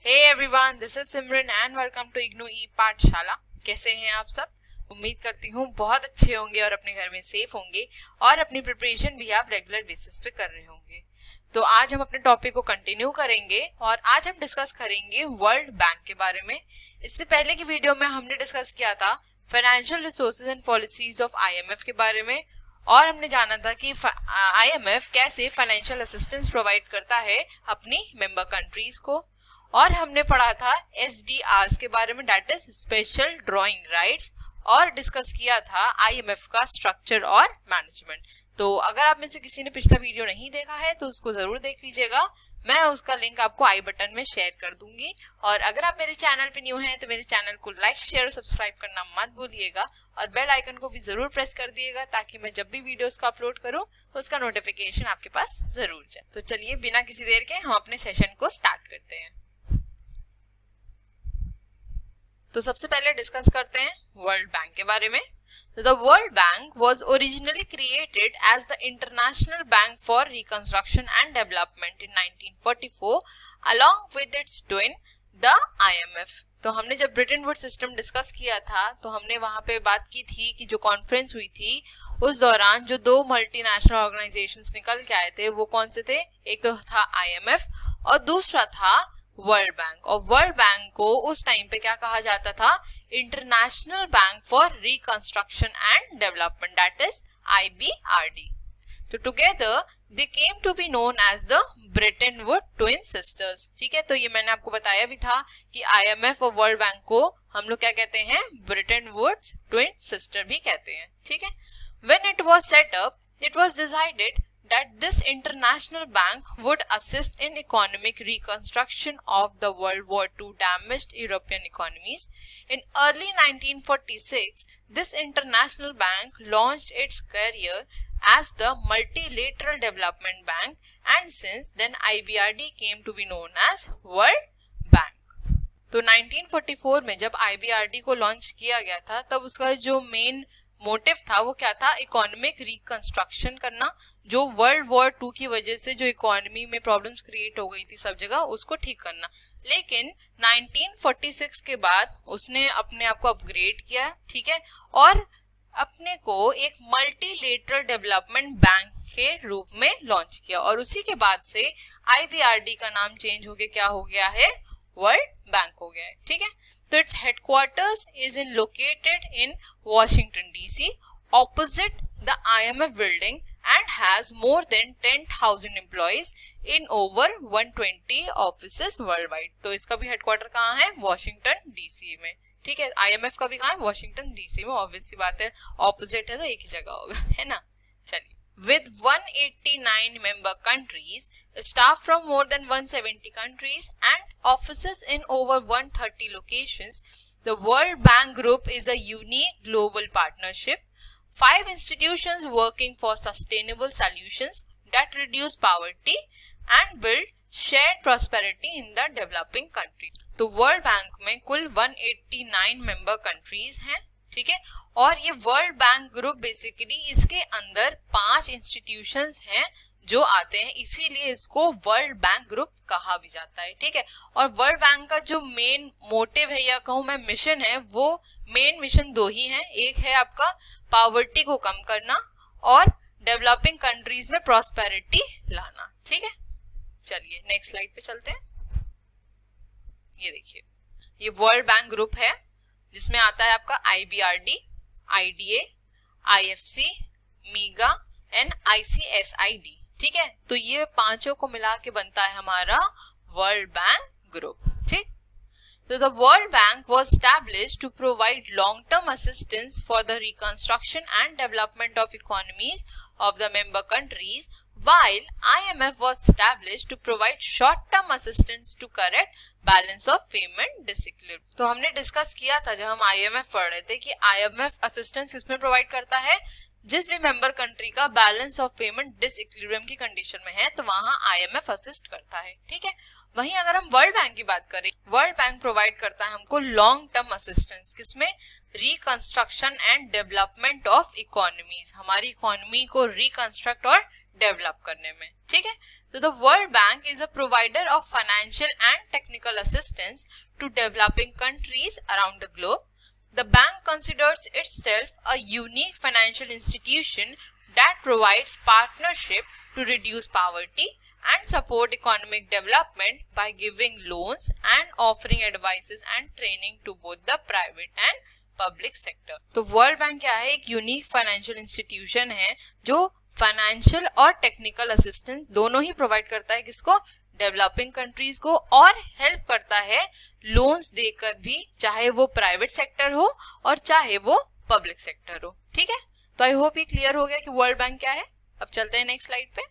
Hey everyone, this is Simran and welcome to IGNOU e Pathshala. कैसे हैं आप सब? उम्मीद करती हूँ बहुत अच्छे होंगे और अपने घर में सेफ होंगे और अपनी प्रिपरेशन भी आप रेगुलर बेसिस पे कर रहे होंगे। तो आज हम अपने टॉपिक को कंटिन्यू करेंगे और आज हम डिस्कस करेंगे वर्ल्ड बैंक के बारे में। इससे पहले की वीडियो में हमने डिस्कस किया था financial resources and policies of IMF के बारे में और हमने जाना था कि आईएमएफ कैसे फाइनेंशियल असिस्टेंस प्रोवाइड करता है अपनी मेंबर कंट्रीज को। और हमने पढ़ा था SDRs के बारे में, that is special drawing rights, और डिस्कस किया था आईएमएफ का स्ट्रक्चर और मैनेजमेंट। तो अगर आप में से किसी ने पिछला वीडियो नहीं देखा है तो उसको जरूर देख लीजिएगा। मैं उसका लिंक आपको आई बटन में शेयर कर दूंगी। और अगर आप मेरे चैनल पे न्यू हैं तो मेरे चैनल को लाइक शेयर और सब्सक्राइब करना मत भूलिएगा और बेल आइकन को भी जरूर प्रेस कर दिएगा ताकि मैं जब भी वीडियोस का अपलोड करूं उसका नोटिफिकेशन आपके पास जरूर जाए। तो चलिए बिना किसी देर के हम अपने सेशन को स्टार्ट करते हैं। तो सबसे पहले डिस्कस करते हैं वर्ल्ड बैंक के बारे में। The world Bank was originally created as the International Bank for Reconstruction and Development in 1944 along with its twin the IMF. तो हमने जब ब्रिटेन वुड्स सिस्टम डिस्कस किया था तो हमने वहां पे बात की थी कि जो कॉन्फ्रेंस हुई थी उस दौरान जो दो मल्टीनेशनल ऑर्गेनाइजेशंस निकल के आए थे वो कौन से थे? एक तो था आईएमएफ और दूसरा था वर्ल्ड बैंक। और वर्ल्ड बैंक को उस टाइम पे क्या कहा जाता था? International Bank for Reconstruction and Development, that is IBRD। तो together they came to be known as the Bretton Wood twin sisters. ठीक है, तो ये मैंने आपको बताया भी था कि आईएमएफ और वर्ल्ड बैंक को हम लोग क्या कहते हैं? ब्रिटेन वुड्स ट्विन सिस्टर भी कहते हैं। ठीक है, when it was set up it was decided that this international bank would assist in economic reconstruction of the World War II damaged European economies. In early 1946, this international bank launched its career as the Multilateral Development Bank, and since then IBRD came to be known as World Bank. तो 1944 में जब IBRD को launch किया गया था तब उसका जो मेन मोटिव था वो क्या था? इकोनॉमिक रिकंस्ट्रक्शन करना, जो वर्ल्ड वॉर 2 की वजह से जो इकोनॉमी में प्रॉब्लम्स क्रिएट हो गई थी सब जगह, उसको ठीक करना। लेकिन 1946 के बाद उसने अपने आप को अपग्रेड किया, ठीक है, और अपने को एक मल्टीलेटरल डेवलपमेंट बैंक के रूप में लॉन्च किया और उसी के बाद से IBRD का नाम चेंज होके क्या हो गया है? वर्ल्ड बैंक हो गया है। ठीक है, तो its headquarters is located in Washington DC opposite the IMF building and has more than 10,000 employees in over 120 offices worldwide। तो इसका भी हेडक्वार्टर कहाँ है? वॉशिंगटन डीसी में। ठीक है, आईएमएफ का भी कहाँ है? वॉशिंगटन डीसी में। ऑब्वियस सी बात है, ऑपोजिट है तो एक ही जगह होगा, है ना। चलिए, with 189 member countries, staff from more than 170 countries and offices in over 130 locations, the World Bank Group is a unique global partnership. 5 institutions working for sustainable solutions that reduce poverty and build shared prosperity in the developing countries. तो World bank में कुल 189 member countries हैं, ठीक है, और ये world bank group basically इसके अंदर 5 इंस्टीट्यूशंस हैं जो आते हैं, इसीलिए इसको वर्ल्ड बैंक ग्रुप कहा भी जाता है। ठीक है, और वर्ल्ड बैंक का जो मेन मोटिव है या कहूँ मैं मिशन है, वो मेन मिशन 2 ही हैं। एक है आपका पॉवर्टी को कम करना और डेवलपिंग कंट्रीज में प्रॉस्पेरिटी लाना। ठीक है, चलिए नेक्स्ट स्लाइड पे चलते हैं। ये देखिए, ये वर्ल्ड बैंक ग्रुप है जिसमें आता है आपका IBRD, IDA, IFC, मीगा and ICSID। ठीक है, तो ये पांचों को मिला के बनता है हमारा वर्ल्ड बैंक ग्रुप। ठीक, तो the world bank was established to provide long-term assistance for the reconstruction and development of economies of the member countries, while IMF was established to provide short-term assistance to correct balance of payment disequilibrium। तो हमने discuss किया था जब हम IMF पढ़ रहे थे कि IMF असिस्टेंस किसमें प्रोवाइड करता है? जिस भी मेंबर कंट्री का बैलेंस ऑफ पेमेंट डिसइक्विलिब्रियम की कंडीशन में है तो वहां IMF असिस्ट करता है। ठीक है, वहीं अगर हम वर्ल्ड बैंक की बात करें, वर्ल्ड बैंक प्रोवाइड करता है हमको लॉन्ग टर्म असिस्टेंस, किसमें? Reconstruction and development of economies, हमारी इकोनॉमी को रिकंस्ट्रक्ट और डेवलप करने में, ठीक है। तो the world Bank is a provider of financial and technical assistance to developing countries around the globe. The bank considers itself a unique financial institution that provides partnership to reduce poverty and support economic development by giving loans and offering advices and training to both the private and public sector. तो World bank क्या है? एक unique financial institution है जो financial और technical assistance दोनों ही provide करता है किसको? डेवलपिंग कंट्रीज को, और हेल्प करता है लोन्स देकर भी, चाहे वो प्राइवेट सेक्टर हो और चाहे वो पब्लिक सेक्टर हो, ठीक है। तो आई होप ये क्लियर हो गया कि वर्ल्ड बैंक क्या है। अब चलते हैं नेक्स्ट स्लाइड पे।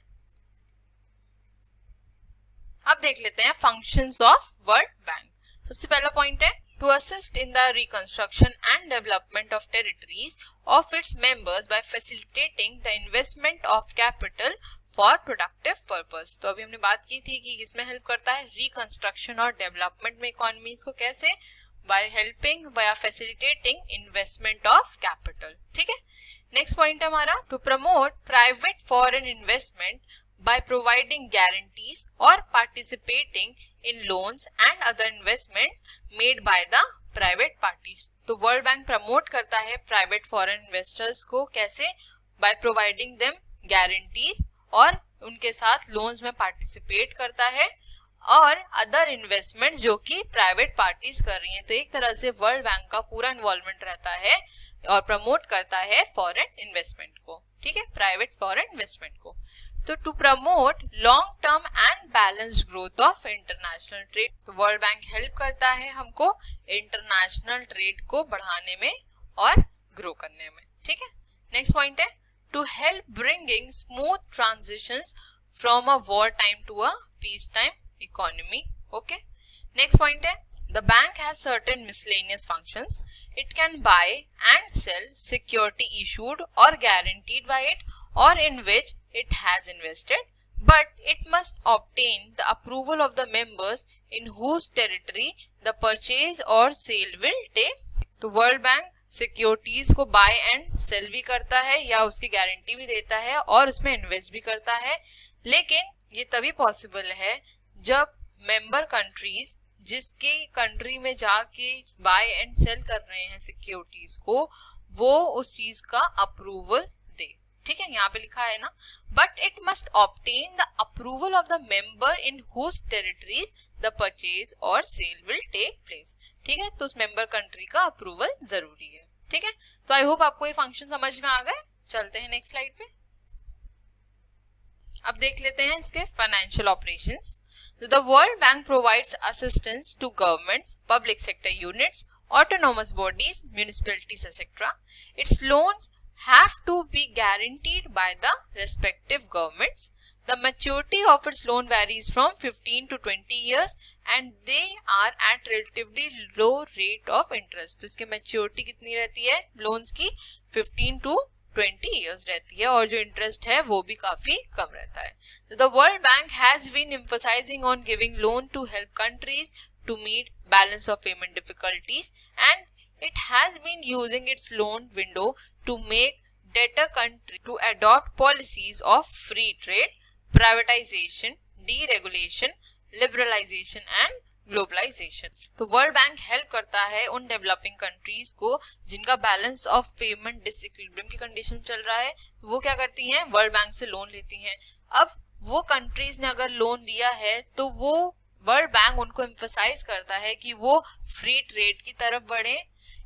अब देख लेते हैं फंक्शंस ऑफ वर्ल्ड बैंक। सबसे पहला पॉइंट है to assist in the reconstruction and development of territories of its members by facilitating the investment of capital for productive purpose. तो अभी हमने बात की थी कि किसमें हेल्प करता है? रिकंस्ट्रक्शन और डेवलपमेंट में इकोनॉमीज को। कैसे? By helping, by facilitating investment of capital, ठीक है। नेक्स्ट पॉइंट है हमारा to promote private foreign investment by providing guarantees or participating in loans and other investment made by the private parties. तो World bank promote करता है private foreign investors को। कैसे? by providing them guarantees, और उनके साथ लोन्स में participate करता है, और अदर इन्वेस्टमेंट जो कि प्राइवेट पार्टीज कर रही हैं। तो एक तरह से वर्ल्ड बैंक का पूरा इन्वॉल्वमेंट रहता है और प्रमोट करता है फॉरेन इन्वेस्टमेंट को, ठीक है, प्राइवेट फॉरेन इन्वेस्टमेंट को। तो to promote long term and balanced growth of international trade, तो वर्ल्ड बैंक हेल्प करता है हमको इंटरनेशनल ट्रेड को बढ़ाने में और ग्रो करने में, ठीक है। नेक्स्ट पॉइंट है to help bringing smooth transitions from a war time to a peace time economy, okay. Next point है the bank has certain miscellaneous functions. It can buy and sell security issued or guaranteed by it or in which it has invested, but it must obtain the approval of the members in whose territory the purchase or sale will take. तो World bank securities को bye and cell भी करता है या उसकी guarantee भी देता है और उसमें इन्वेस्ट भी करता है, लेकिन ये तभी पॉसिबल है जब मेंबर कंट्रीज जिसके कंट्री में जाके बाय एंड सेल कर रहे हैं सिक्योरिटीज को, वो उस चीज का अप्रूवल दे, ठीक है। यहाँ पे लिखा है ना, but it must obtain the approval of the member in whose territories the purchase और सेल विल टेक प्लेस, ठीक है। तो उस मेंबर कंट्री का अप्रूवल जरूरी है, ठीक है। तो आई होप आपको ये फंक्शन समझ में आ गए। चलते हैं नेक्स्ट स्लाइड पे। अब देख लेते हैं इसके financial operations. The World Bank provides assistance to governments, public sector units, autonomous bodies, municipalities, etc. Its loans have to be guaranteed by the respective governments. The maturity of its loan varies from 15 to 20 years and they are at relatively low rate of interest. तो इसकी maturity कितनी रहती है loans की? 15 to 20 years रहती है, और जो इंटरेस्ट है वो भी काफी कम रहता है। The World Bank has been emphasizing on giving loan to help countries to meet balance of payment difficulties, and it has been using its loan window to make debtor country to adopt policies of free trade, privatization, deregulation, liberalization and globalization. तो World Bank help करता है उन developing countries को जिनका balance of payment disequilibrium की condition चल रहा है, तो वो क्या करती हैं? वर्ल्ड बैंक से लोन लेती हैं। अब वो कंट्रीज ने अगर लोन लिया है तो वो वर्ल्ड बैंक उनको एम्फसाइज करता है कि वो फ्री ट्रेड की तरफ बढ़े,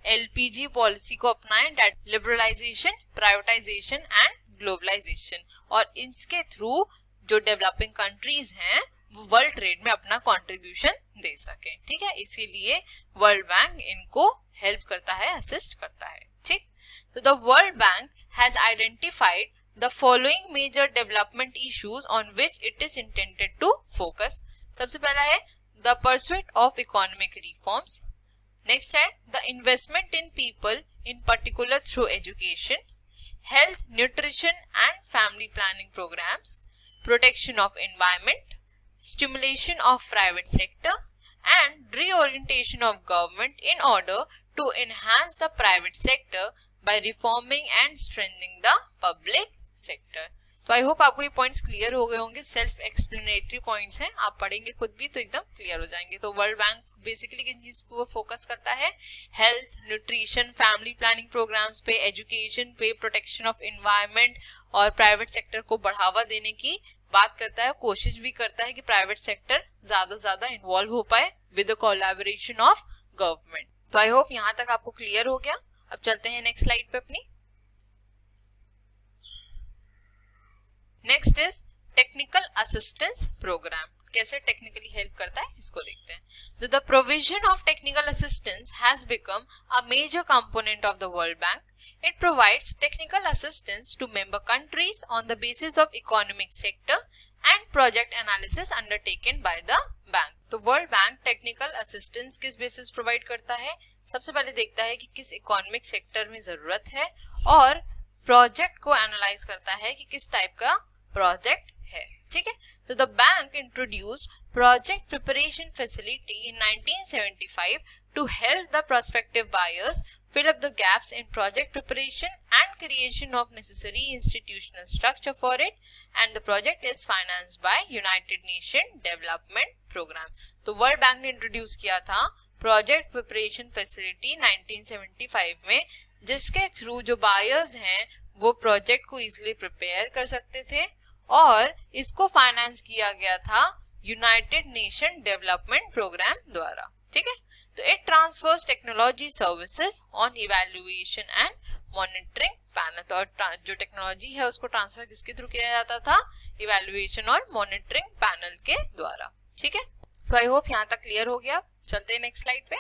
एलपीजी पॉलिसी को अपनाएं, लिबरलाइजेशन, प्राइवेटाइजेशन एंड ग्लोबलाइजेशन, और इसके थ्रू जो डेवलपिंग कंट्रीज हैं वर्ल्ड ट्रेड में अपना कंट्रीब्यूशन दे सके, ठीक है। इसीलिए वर्ल्ड बैंक इनको हेल्प करता है, असिस्ट करता है, ठीक। तो the world bank has identified the following major development issues on which it is intended to focus. सबसे पहला है the pursuit of economic reforms. Next है the investment in people in particular through education, health, nutrition and family planning programmes, protection of environment, stimulation of private sector and reorientation of government in order to enhance the private sector by reforming and strengthening the public sector। तो I hope आपको ये points clear हो गए होंगे, self explanatory points हैं, आप पढ़ेंगे खुद भी तो एकदम क्लियर हो जाएंगे। तो वर्ल्ड बैंक बेसिकली किन चीज पर फोकस करता है, health, nutrition, family planning programmes पे, एजुकेशन पे, प्रोटेक्शन ऑफ एनवायरनमेंट और प्राइवेट सेक्टर को बढ़ावा देने की बात करता है। कोशिश भी करता है कि प्राइवेट सेक्टर ज्यादा से ज्यादा इन्वॉल्व हो पाए with the collaboration of government. तो आई होप यहाँ तक आपको क्लियर हो गया। अब चलते हैं नेक्स्ट स्लाइड पे अपनी। Next is technical assistance programme. कैसे टेक्निकली हेल्प करता है इसको देखते हैं। The provision of technical assistance has become a major component of the world Bank. It provides technical assistance to member countries on the basis of economic sector and project analysis undertaken by the bank. तो World bank technical assistance किस basis provide करता है, सबसे पहले देखता है कि किस इकोनॉमिक सेक्टर में जरूरत है और प्रोजेक्ट को एनालाइज करता है कि किस टाइप का प्रोजेक्ट है। ठीक है, तो the bank introduced project preparation facility in 1975 to help the prospective buyers fill up the gaps in project preparation and creation of necessary institutional structure for it, and the project is financed by United Nations Development Program. तो World bank ने introduce किया था project preparation facility 1975 में, जिसके through जो buyers हैं वो project को इजीली प्रिपेयर कर सकते थे और इसको फाइनेंस किया गया था यूनाइटेड नेशन डेवलपमेंट प्रोग्राम द्वारा। ठीक है, तो it transfers technology services on evaluation and monitoring panel. तो जो टेक्नोलॉजी है उसको ट्रांसफर किसके थ्रू किया जाता था, इवैल्यूएशन और मॉनिटरिंग पैनल के द्वारा। ठीक है, तो आई होप यहाँ तक क्लियर हो गया। चलते हैं नेक्स्ट स्लाइड पे,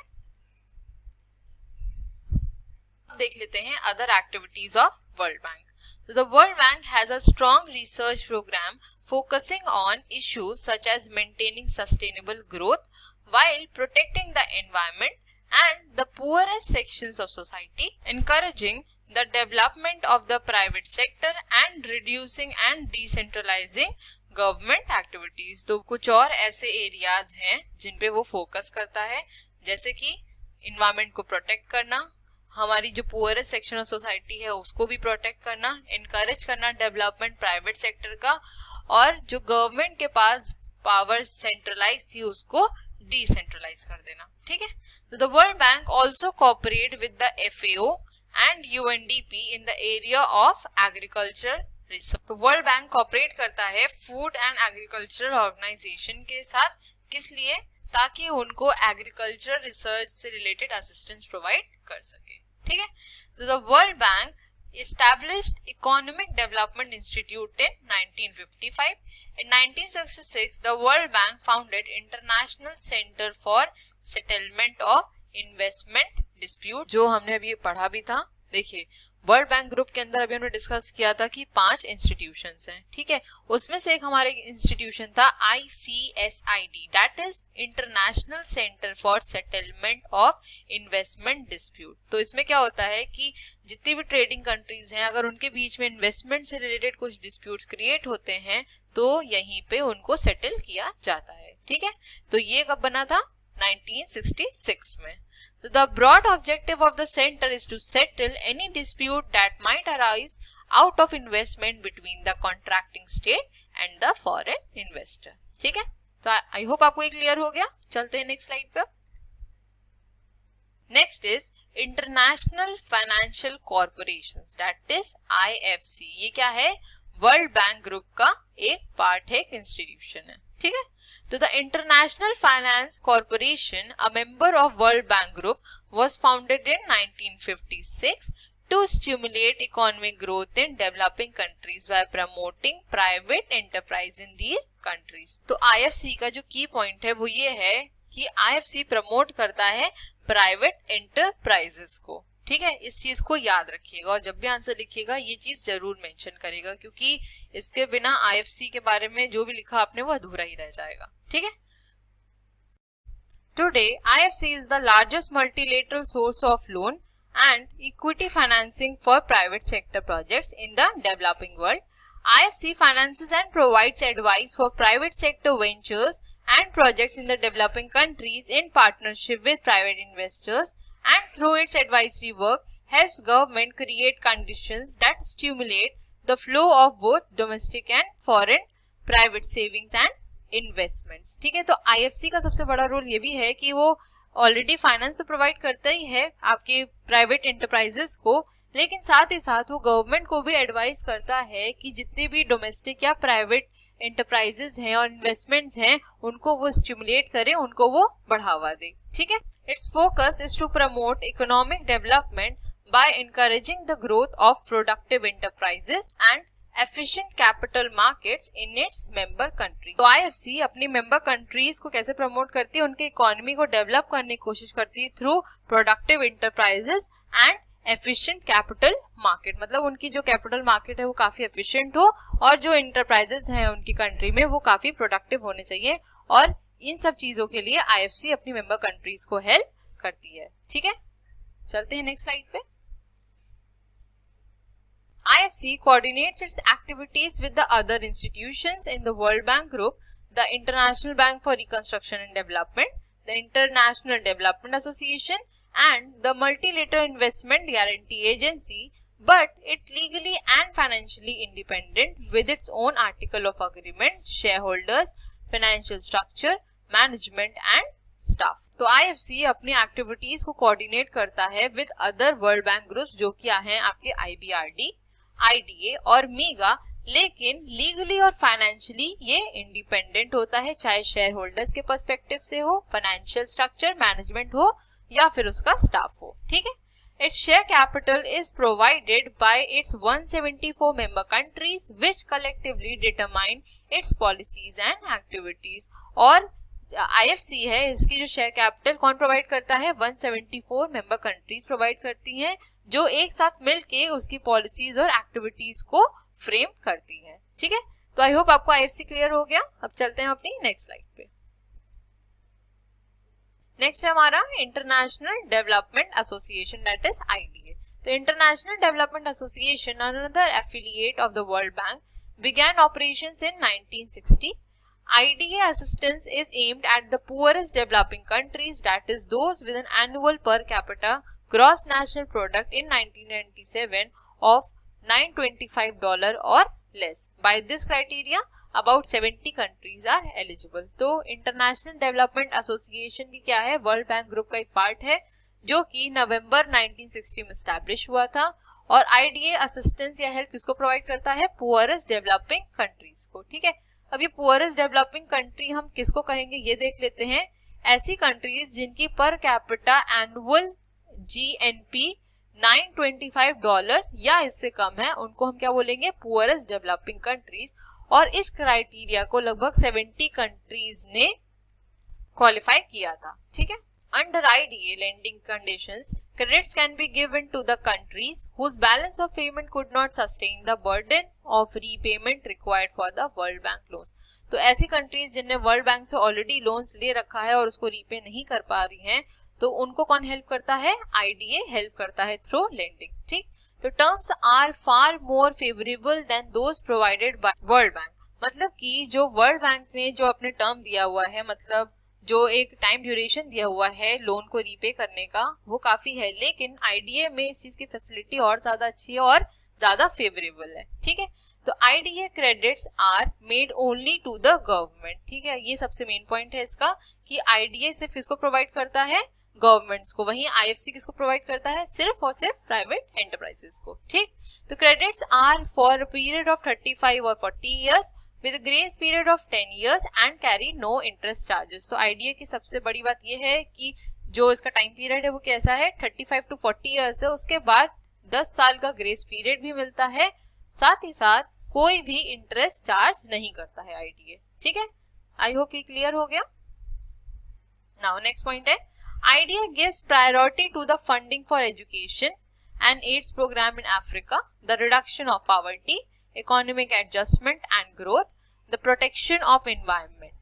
देख लेते हैं other activities of world bank. The World Bank has a strong research program focusing on issues such as maintaining sustainable growth while protecting the environment and the poorest sections of society, encouraging the development of the private sector and reducing and decentralizing government activities. तो कुछ और ऐसे areas हैं जिन पे वो focus करता है, जैसे कि environment को प्रोटेक्ट करना, हमारी जो पुअरेस्ट सेक्शन ऑफ सोसाइटी है उसको भी प्रोटेक्ट करना, इनकरेज करना डेवलपमेंट प्राइवेट सेक्टर का, और जो गवर्नमेंट के पास पावर सेंट्रलाइज थी उसको डिसेंट्रलाइज कर देना। ठीक है, तो the world bank also cooperate with the FAO and UNDP in the area of agriculture research. तो वर्ल्ड बैंक कोऑपरेट करता है फूड एंड एग्रीकल्चरल ऑर्गेनाइजेशन के साथ, किस लिए, ताकि उनको एग्रीकल्चर रिसर्च से रिलेटेड असिस्टेंस प्रोवाइड कर सके। ठीक है, तो the world bank established Economic Development Institute in 1955. In 1966, the World Bank founded International Center for Settlement of Investment Dispute, जो हमने अभी पढ़ा भी था। देखिए, वर्ल्ड बैंक ग्रुप के अंदर अभी हमने डिस्कस किया था कि 5 इंस्टीट्यूशंस हैं। ठीक है, उसमें से एक हमारे इंस्टीट्यूशन था ICSID, that is international centre for settlement of investment dispute. तो इसमें क्या होता है कि जितनी भी ट्रेडिंग कंट्रीज हैं, अगर उनके बीच में इन्वेस्टमेंट से रिलेटेड कुछ डिस्प्यूट्स क्रिएट होते हैं तो यहीं पे उनको सेटल किया जाता है। ठीक है, तो ये कब बना था, 1966 में। So the broad objective of the center is to settle any dispute that might arise out of investment between the contracting state and the foreign investor. ठीक है, तो आई होप आपको ये क्लियर हो गया। चलते हैं नेक्स्ट स्लाइड पे। Next is international financial corporations, that is IFC। ये क्या है, वर्ल्ड बैंक ग्रुप का एक पार्ट है, एक इंस्टीट्यूशन है। ठीक है, तो the international finance corporation, a member of world bank group, was founded in 1956 to stimulate economic growth in developing countries by promoting private enterprise in these countries. तो IFC का जो की पॉइंट है वो ये है कि IFC प्रमोट करता है प्राइवेट एंटरप्राइजेस को। ठीक है, इस चीज को याद रखिएगा और जब भी आंसर लिखिएगा ये चीज जरूर मेंशन करेगा, क्योंकि इसके बिना IFC के बारे में जो भी लिखा आपने वो अधूरा ही रह जाएगा। ठीक है, Today, IFC is the largest multilateral source of loan and equity financing for private sector projects in the developing world. IFC finances and provides advice for private sector ventures and projects in the developing countries in partnership with private investors, and through its advisory work helps government create conditions that stimulate the flow of both domestic and foreign private savings and investments. ठीक है, तो IFC का सबसे बड़ा role ये भी है कि वो ऑलरेडी फाइनेंस तो प्रोवाइड करता ही है आपके प्राइवेट एंटरप्राइजेस को, लेकिन साथ ही साथ वो गवर्नमेंट को भी एडवाइस करता है कि जितने भी डोमेस्टिक या प्राइवेट एंटरप्राइजेस हैं और इन्वेस्टमेंट्स हैं उनको वो स्टिमुलेट करे, उनको वो बढ़ावा दे। ठीक है, its focus is to promote economic development by encouraging the growth of productive enterprises and efficient capital markets in its member country. तो आईएफसी अपनी मेंबर कंट्रीज को कैसे प्रमोट करती है, उनके इकोनॉमी को डेवलप करने की कोशिश करती है through productive enterprises and efficient capital market, मतलब उनकी जो कैपिटल मार्केट है वो काफी एफिशिएंट हो और जो एंटरप्राइजेस हैं उनकी कंट्री में वो काफी प्रोडक्टिव होने चाहिए, और इन सब चीजों के लिए आईएफसी अपनी मेंबर कंट्रीज को हेल्प करती है। ठीक है, चलते हैं नेक्स्ट स्लाइड पे। IFC coordinates its activities with the other institutions in the World Bank Group, the International Bank for Reconstruction and Development, the International Development Association, and the Multilateral Investment Guarantee Agency, but it legally and financially independent with its own article of agreement, shareholders, financial structure, management and staff. तो IFC अपनी activities को coordinate करता है with other world bank groups जो कि हैं आपके IBRD, IDA और मीगा, लेकिन लीगली और फाइनेंशियली ये इंडिपेंडेंट होता है, चाहे शेयर होल्डर्स के पर्सपेक्टिव से हो, फाइनेंशियल स्ट्रक्चर, मैनेजमेंट हो या फिर उसका स्टाफ हो। ठीक है, its share capital is provided by it's 174 member countries which collectively determine its policies and activities. और आईएफसी है, इसकी जो शेयर कैपिटल कौन प्रोवाइड करता है, 174 मेंबर कंट्रीज प्रोवाइड करती हैं जो एक साथ मिलके उसकी पॉलिसीज और एक्टिविटीज को फ्रेम करती हैं। ठीक है, तो आई होप आपको आईएफसी क्लियर हो गया। अब चलते हैं अपनी नेक्स्ट स्लाइड पे। नेक्स्ट है हमारा international development association, that is IDA। तो international development association, another affiliate of the world bank, began operations in 1960. IDA assistance is aimed at the poorest developing countries, that is those with an annual per capita gross national product in 1997 of $925 or less. By this criteria, about 70 countries are eligible. तो international development association की क्या है, world bank group का एक part है जो कि नवंबर 1960 में स्टैब्लिश हुआ था, और IDA असिस्टेंस या हेल्प किसको प्रोवाइड करता है, पुअरेस्ट डेवलपिंग कंट्रीज को। ठीक है, अब ये पुअरेस्ट डेवलपिंग कंट्री हम किसको कहेंगे ये देख लेते हैं। ऐसी कंट्रीज जिनकी पर कैपिटा एनुअल GNP $925 या इससे कम है उनको हम क्या बोलेंगे, पुअरेस्ट डेवलपिंग कंट्रीज। और इस क्राइटेरिया को लगभग 70 कंट्रीज ने क्वालिफाई किया था। ठीक है, under IDA lending conditions, credits can be given to the countries whose balance of payment could not sustain the burden of repayment required for the World Bank loans. तो ऐसी countries जिनने world bank से already loans ले रखा है और उसको repay नहीं कर पा रही हैं, तो उनको कौन हेल्प करता है, IDA हेल्प करता है थ्रू लेंडिंग। ठीक, तो terms are far more favourable than those provided by World Bank, मतलब कि जो वर्ल्ड बैंक ने जो अपने टर्म दिया हुआ है, मतलब जो एक टाइम ड्यूरेशन दिया हुआ है लोन को रीपे करने का, वो काफी है, लेकिन IDA में इस चीज की फैसिलिटी और ज्यादा अच्छी है और ज्यादा फेवरेबल है। ठीक है, तो IDA credits are made only to the government. ठीक है, ये सबसे मेन पॉइंट है इसका कि IDA सिर्फ इसको प्रोवाइड करता है गवर्नमेंट्स को, वहीं IFC किसको प्रोवाइड करता है, सिर्फ और सिर्फ प्राइवेट एंटरप्राइजेस को। ठीक, तो credits are for a period of 35 और 40 years with a grace period of 10 years and carry no interest charges। तो IDA की सबसे बड़ी बात यह है कि जो इसका टाइम पीरियड है वो कैसा है, 35 to 40 इयर्स है, उसके बाद 10 साल का ग्रेस पीरियड भी मिलता है, साथ ही साथ कोई भी इंटरेस्ट चार्ज नहीं करता है IDA। ठीक है, आई होप ये क्लियर हो गया। नाउ नेक्स्ट पॉइंट है, IDA gives priority to the funding for education and AIDS program in Africa, the reduction of poverty, economic adjustment and growth, the protection of environment.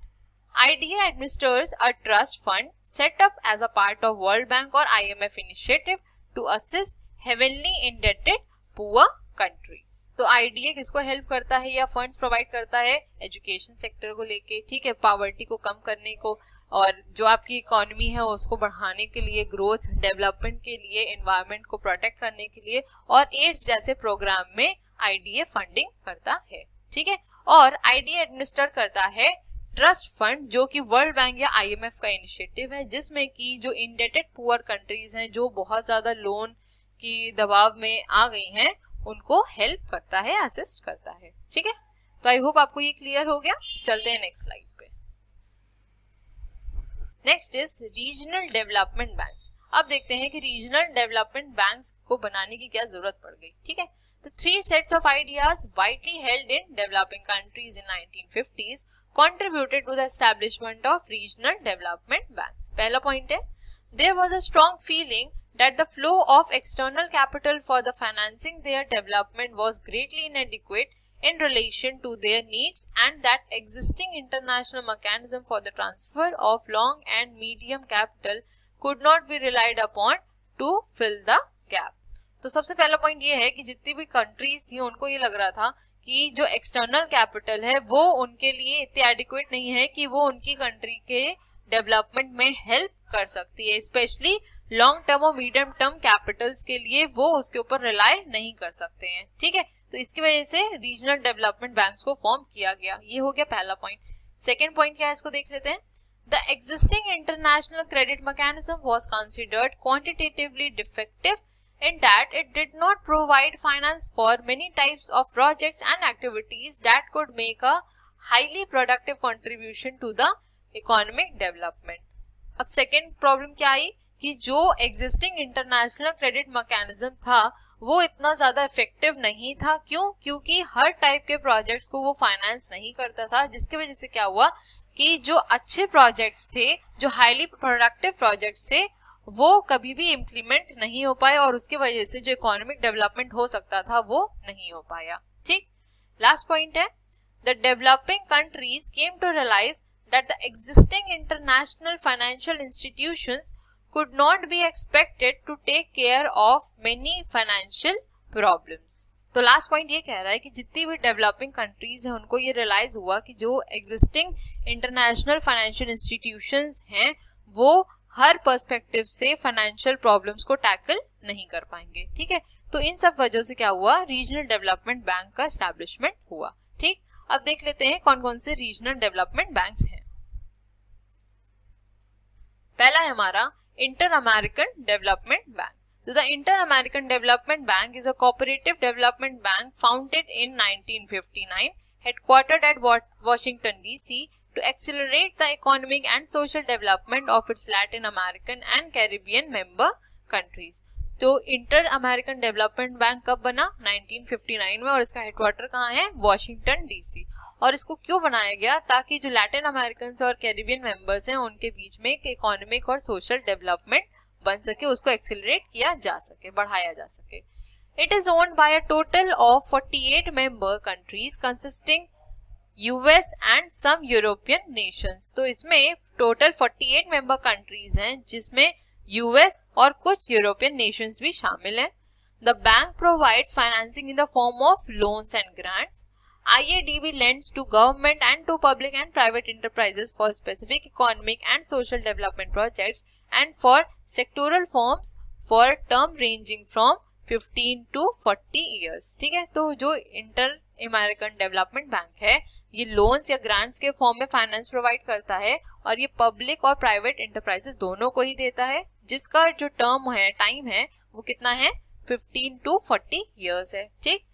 IDA administers a trust fund set up as a part of World Bank or IMF initiative to assist heavily indebted poor countries। तो IDA किसको help करता है या funds provide करता है, education sector को लेके, ठीक है, पावर्टी को कम करने को, और जो आपकी इकोनॉमी है उसको बढ़ाने के लिए, ग्रोथ डेवलपमेंट के लिए, एनवायरनमेंट को प्रोटेक्ट करने के लिए, और एड्स जैसे प्रोग्राम में IDA फंडिंग करता है, ठीक है। और IDA एडमिनिस्टर करता है ट्रस्ट फंड, जो कि वर्ल्ड बैंक या IMF का इनिशिएटिव है, जिसमें कि जो इंडेटेड पुअर कंट्रीज हैं, जो बहुत ज्यादा लोन की दबाव में आ गई हैं, उनको हेल्प करता है, असिस्ट करता है, ठीक है। तो आई होप आपको ये क्लियर हो गया। चलते हैं नेक्स्ट स्लाइड पे। Next is regional development banks. अब देखते हैं कि रीजनल डेवलपमेंट बैंक्स को बनाने की क्या जरूरत पड़ गई, ठीक है। तो 3 sets of ideas widely held in developing countries in 1950s contributed to the establishment of regional development banks. पहला पॉइंट है, there was a strong feeling that the flow of external capital for the financing their development was greatly inadequate in relation to their needs, and that existing international mechanism for the transfer of long and medium capital could not be relied upon to fill the gap. तो सबसे पहला point ये है कि जितनी भी countries थी उनको ये लग रहा था कि जो एक्सटर्नल कैपिटल है वो उनके लिए इतनी एडिक्वेट नहीं है कि वो उनकी कंट्री के डेवलपमेंट में हेल्प कर सकती है, स्पेशली लॉन्ग टर्म और मीडियम टर्म कैपिटल्स के लिए वो उसके ऊपर रिलाई नहीं कर सकते हैं, ठीक है। तो इसकी वजह से रीजनल डेवलपमेंट बैंक्स को फॉर्म किया गया। ये हो गया पहला पॉइंट। सेकेंड पॉइंट क्या है, इसको देख लेते हैं। The existing international credit mechanism was considered quantitatively defective in that it did not provide finance for many types of projects and activities that could make a highly productive contribution to the economic development. अब second problem क्या आई कि जो existing international credit mechanism था वो इतना ज्यादा effective नहीं था। क्यों? क्योंकि हर टाइप के प्रोजेक्ट्स को वो फाइनेंस नहीं करता था, जिसकी वजह से क्या हुआ कि जो अच्छे प्रोजेक्ट्स थे, जो हाईली प्रोडक्टिव प्रोजेक्ट्स थे, वो कभी भी इम्प्लीमेंट नहीं हो पाए और उसकी वजह से जो इकोनॉमिक डेवलपमेंट हो सकता था वो नहीं हो पाया, ठीक। लास्ट पॉइंट है, the developing countries came to realise that the existing international financial institutions could not be expected to take care of many financial problems. तो लास्ट पॉइंट ये कह रहा है कि जितनी भी डेवलपिंग कंट्रीज हैं उनको ये रियलाइज हुआ कि जो एग्जिस्टिंग इंटरनेशनल फाइनेंशियल इंस्टीट्यूशंस हैं वो हर पर्सपेक्टिव से फाइनेंशियल प्रॉब्लम्स को टैकल नहीं कर पाएंगे, ठीक है। तो इन सब वजह से क्या हुआ, रीजनल डेवलपमेंट बैंक का एस्टैब्लिशमेंट हुआ, ठीक। अब देख लेते हैं कौन कौन से रीजनल डेवलपमेंट बैंक्स हैं। पहला है हमारा Inter-American Development Bank. So the Inter-American Development Bank is a cooperative development bank founded in 1959, headquartered at Washington DC, to accelerate the economic and social development of its Latin American and Caribbean member countries. तो inter American development bank कब बना? 1959 में, और इसका headquarter कहाँ है? Washington DC. और इसको क्यों बनाया गया? ताकि जो लैटिन अमेरिकन और कैरिबियन मेंबर्स हैं उनके बीच में एक इकोनॉमिक और सोशल डेवलपमेंट बन सके, उसको एक्सेलरेट किया जा सके, बढ़ाया जा सके। It is owned by a total of 48 member countries consisting US and some European nations. तो इसमें टोटल 48 मेंबर कंट्रीज हैं जिसमें यूएस और कुछ यूरोपियन नेशंस भी शामिल हैं। The bank provides financing in the form of loans and grants. IADB lends to government and to public and private enterprises for specific economic and social development projects and for sectoral forms for term ranging from 15 to 40 years, ठीक है। तो जो inter American development bank है ये loans या grants के form में finance provide करता है और ये पब्लिक और प्राइवेट एंटरप्राइजेस दोनों को ही देता है, जिसका जो टर्म है, टाइम है, वो कितना है? 15 to 40 years है, ठीक।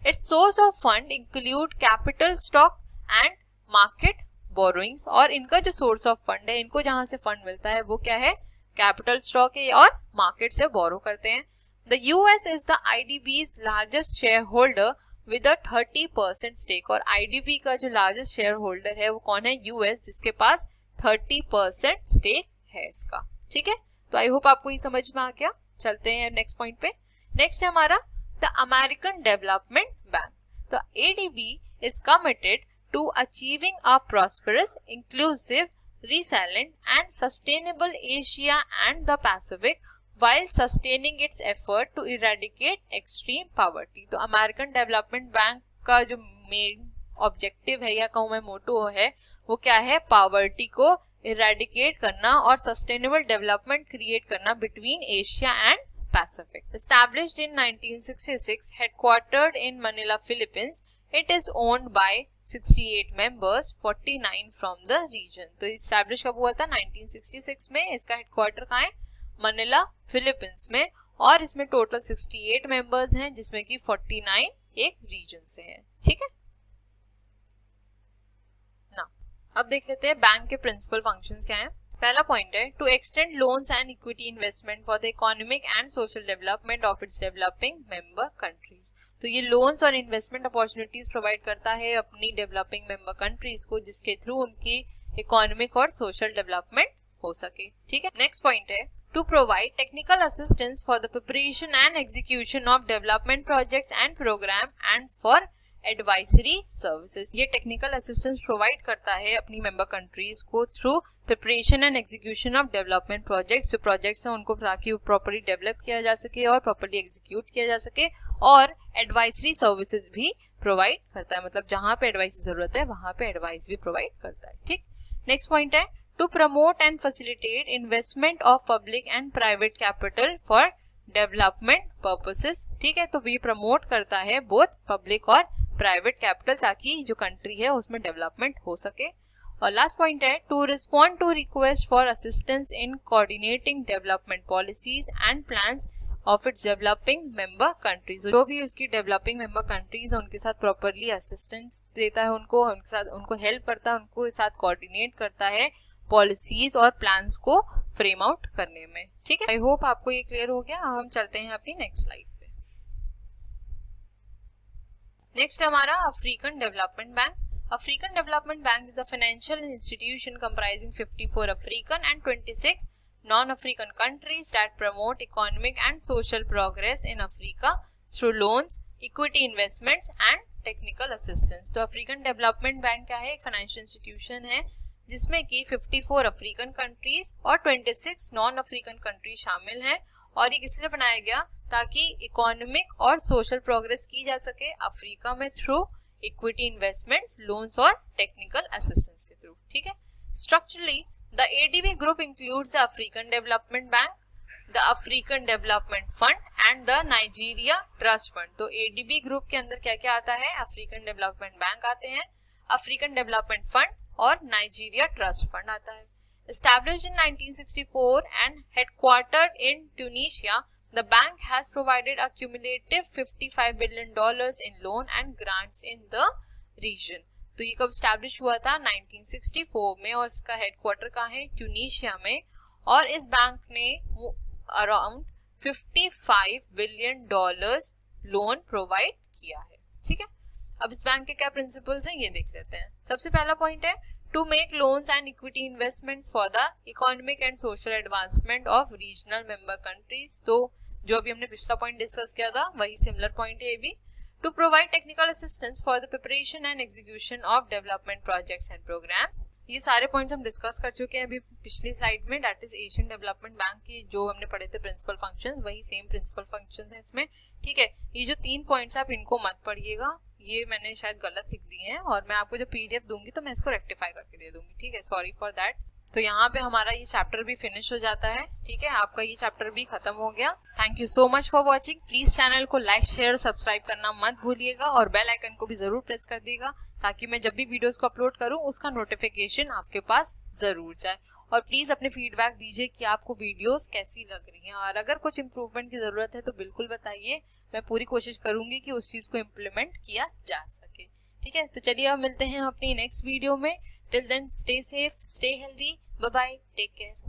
Its source of fund include capital stock and market borrowings। और इनका जो source of fund है, इनको जहां से फंड मिलता है वो क्या है? कैपिटल स्टॉक है और मार्केट से बोरो करते हैं। The US is the IDB's largest shareholder with a 30% stake। और IDB का जो largest shareholder है वो कौन है? US, जिसके पास 30% stake है इसका, ठीक है। तो आई होप आपको ये समझ में आ गया। चलते हैं नेक्स्ट पॉइंट पे। नेक्स्ट है हमारा the American Development Bank. The ADB is committed to achieving a prosperous, inclusive, resilient and sustainable Asia and the Pacific while sustaining its effort to eradicate extreme poverty. तो American Development Bank का जो main objective है या कहूँ मैं मोटो है वो क्या है? पॉवर्टी को इरेडिकेट करना और सस्टेनेबल डेवलपमेंट क्रिएट करना between Asia and Pacific. Established in 1966, headquartered in Manila, Philippines, it is owned by 68 members, 49 from the region. तो establish कब हुआ था? 1966 में. इसका हेडक्वार्टर कहाँ है? मनीला, फिलीपींस में. और इसमें टोटल 68 मेंबर्स हैं, जिसमें कि 49 एक रीजन से हैं. ठीक है ना. अब देख लेते हैं बैंक के प्रिंसिपल फंक्शंस क्या हैं. पहला पॉइंट है to extend loans and equity investment for the economic and social development of its developing member countries. तो ये लोन्स और इन्वेस्टमेंट अपॉर्चुनिटीज प्रोवाइड करता है अपनी डेवलपिंग मेंबर कंट्रीज को, जिसके थ्रू उनकी इकोनॉमिक और सोशल डेवलपमेंट हो सके. ठीक है. नेक्स्ट पॉइंट है to provide technical assistance for the preparation and execution of development projects and program and for advisory services. ये technical assistance provide करता है अपनी member countries को through preparation and execution of development projects. जो projects हैं उनको ताकि properly develop किया जा सके और properly execute किया जा सके, और advisory services भी provide करता है. मतलब जहाँ पे advice की जरूरत है वहाँ पे advice भी provide करता है. ठीक. नेक्स्ट पॉइंट है to promote and facilitate investment of public and private capital for development purposes. ठीक है. तो ये प्रमोट करता है both public और private capital ताकि जो कंट्री है उसमें डेवलपमेंट हो सके. और लास्ट पॉइंट है to respond to request for assistance in coordinating development policies and plans of its developing member countries. जो भी उसकी developing member countries है उनके साथ properly assistance देता है, उनके साथ उनको हेल्प करता है, उनको साथ कोऑर्डिनेट करता है पॉलिसीज और प्लान्स को फ्रेम आउट करने में. ठीक है. आई होप आपको ये क्लियर हो गया. हम चलते हैं अपनी नेक्स्ट स्लाइड पे. नेक्स्ट हमारा African development bank. African development bank is a financial institution comprising 54 African and 26 non-African countries that promote economic and social progress in Africa through loans, equity investments and technical assistance. तो African development bank क्या है? एक financial institution है जिसमें कि 54 African countries और 26 non African countries शामिल हैं. और ये किस लिए बनाया गया? ताकि इकोनॉमिक और सोशल प्रोग्रेस की जा सके अफ्रीका में थ्रू इक्विटी इन्वेस्टमेंट्स, लोन्स और टेक्निकल असिस्टेंस के थ्रू. ठीक है. Structurally the ADB group includes the African development bank, the African development fund and the Nigeria trust fund. तो ADB ग्रुप के अंदर क्या क्या आता है? अफ्रीकन डेवलपमेंट बैंक आते हैं, अफ्रीकन डेवलपमेंट फंड और नाइजीरिया ट्रस्ट फंड आता है. Established in 1964 and headquartered in Tunisia, the bank has provided a cumulative $55 billion in loan and grants in the region. तो ये कब स्टैब्लिश हुआ था? 1964 में, और इसका हेडक्वार्टर कहाँ है? ट्यूनीशिया में. और इस बैंक ने अराउंड $55 बिलियन लोन प्रोवाइड किया है. ठीक है. अब इस बैंक के क्या प्रिंसिपल्स हैं ये देख लेते हैं. सबसे पहला पॉइंट है to make loans and equity investments for the economic and social advancement of regional member countries. तो जो अभी हमने पिछला पॉइंट डिस्कस किया था वही सिमिलर पॉइंट है ये भी. To provide technical assistance for the preparation and execution of development projects and programme. ये सारे पॉइंट्स हम डिस्कस कर चुके हैं अभी पिछली स्लाइड में, that is Asian development bank की जो हमने पढ़े थे प्रिंसिपल फंक्शंस, वही सेम प्रिंसिपल फंक्शंस हैं इसमें. ठीक है. ये जो 3 पॉइंट्स आप इनको मत पढ़िएगा, ये मैंने शायद गलत लिख दिए हैं, और मैं आपको जो PDF दूंगी तो मैं इसको रेक्टिफाई करके दे दूंगी. ठीक है. Sorry for that. तो यहाँ पे हमारा ये चैप्टर भी फिनिश हो जाता है. ठीक है. आपका ये चैप्टर भी खत्म हो गया. Thank you so much for watching. Please channel को लाइक, शेयर और सब्सक्राइब करना मत भूलिएगा, और बेल आइकन को भी जरूर प्रेस कर दीजिएगा ताकि मैं जब भी वीडियोस को अपलोड करूँ उसका नोटिफिकेशन आपके पास जरूर जाए. और प्लीज अपने फीडबैक दीजिए कि आपको वीडियोस कैसी लग रही हैं, और अगर कुछ इम्प्रूवमेंट की जरूरत है तो बिल्कुल बताइए. मैं पूरी कोशिश करूंगी कि उस चीज को इम्प्लीमेंट किया जा सके. ठीक है. तो चलिए अब मिलते हैं अपनी नेक्स्ट वीडियो में. Till then stay safe, stay healthy, bye bye, take care.